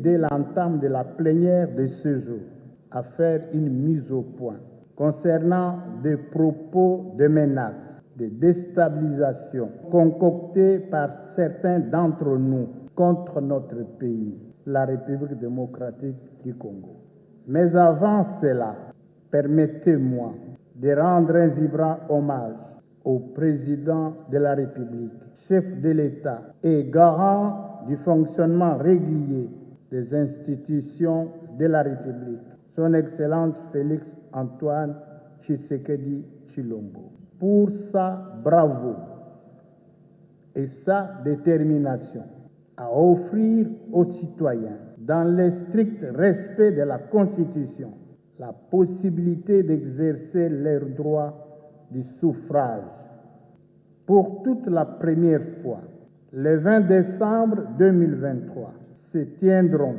dès l'entame de la plénière de ce jour, à faire une mise au point concernant des propos de menaces, de déstabilisation concoctés par certains d'entre nous contre notre pays, la République démocratique du Congo. Mais avant cela, permettez-moi de rendre un vibrant hommage au président de la République, chef de l'État et garant du fonctionnement régulier des institutions de la République, Son Excellence Félix Antoine Tshisekedi Tshilombo, pour sa bravoure et sa détermination à offrir aux citoyens, dans le strict respect de la Constitution, la possibilité d'exercer leur droit du suffrage. Pour toute la première fois, le 20 décembre 2023, se tiendront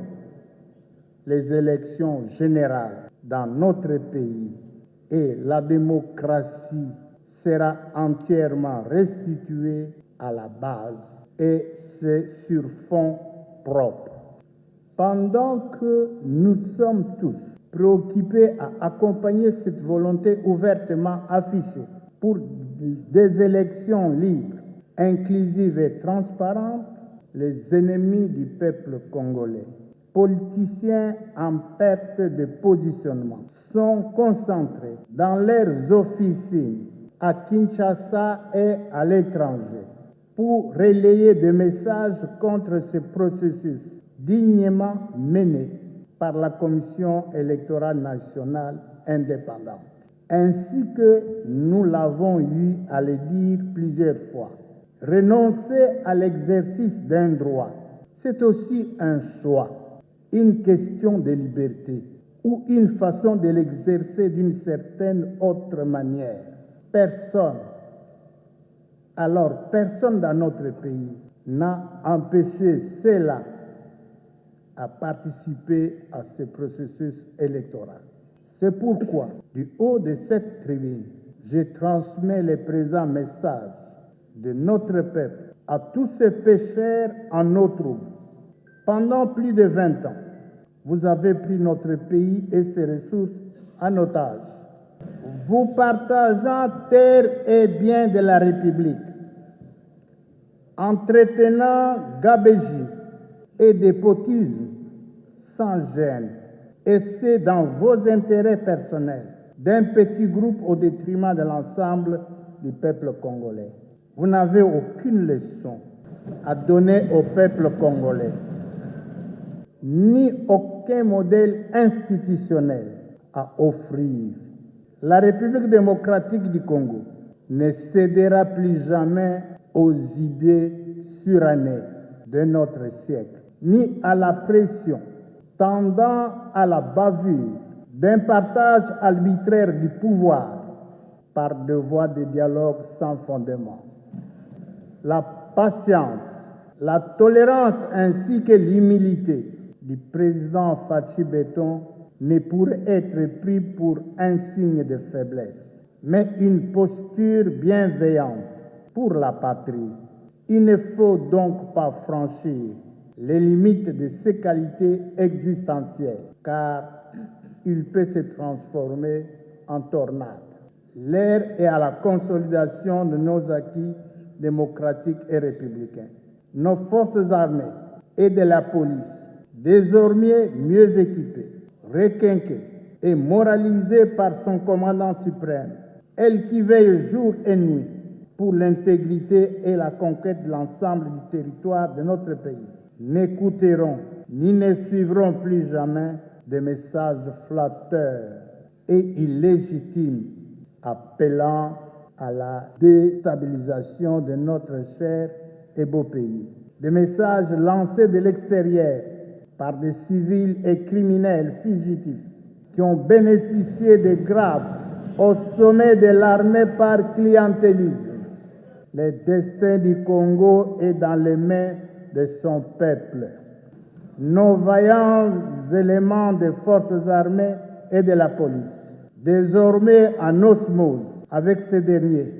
les élections générales dans notre pays et la démocratie sera entièrement restituée à la base et c'est sur fond propre. Pendant que nous sommes tous préoccupés à accompagner cette volonté ouvertement affichée pour des élections libres, inclusives et transparentes, les ennemis du peuple congolais, politiciens en perte de positionnement, sont concentrés dans leurs officines à Kinshasa et à l'étranger pour relayer des messages contre ce processus dignement mené par la Commission électorale nationale indépendante. Ainsi que nous l'avons eu à le dire plusieurs fois, renoncer à l'exercice d'un droit, c'est aussi un choix, une question de liberté ou une façon de l'exercer d'une certaine autre manière. Personne dans notre pays n'a empêché cela à participer à ce processus électoral. C'est pourquoi, du haut de cette tribune, je transmets le présent message de notre peuple à tous ces pécheurs en eau trouble. Pendant plus de 20 ans, vous avez pris notre pays et ses ressources en otage, vous partageant terre et biens de la République, entretenant gabegie et despotisme sans gêne, et c'est dans vos intérêts personnels d'un petit groupe au détriment de l'ensemble du peuple congolais. Vous n'avez aucune leçon à donner au peuple congolais, ni aucun modèle institutionnel à offrir. La République démocratique du Congo ne cédera plus jamais aux idées surannées de notre siècle, ni à la pression tendant à la bavure d'un partage arbitraire du pouvoir par des voies de dialogue sans fondement. La patience, la tolérance ainsi que l'humilité du président Fachi Beton ne pourrait être pris pour un signe de faiblesse, mais une posture bienveillante pour la patrie. Il ne faut donc pas franchir les limites de ses qualités existentielles, car il peut se transformer en tornade. L'heure est à la consolidation de nos acquis démocratiques et républicains. Nos forces armées et de la police, désormais mieux équipées, requinquées et moralisées par son commandant suprême, elle qui veille jour et nuit pour l'intégrité et la conquête de l'ensemble du territoire de notre pays, n'écouteront ni ne suivront plus jamais des messages flatteurs et illégitimes appelant à la déstabilisation de notre cher et beau pays. Des messages lancés de l'extérieur par des civils et criminels fugitifs qui ont bénéficié de grades au sommet de l'armée par clientélisme. Le destin du Congo est dans les mains de son peuple. Nos vaillants éléments des forces armées et de la police, désormais en osmose avec ces derniers,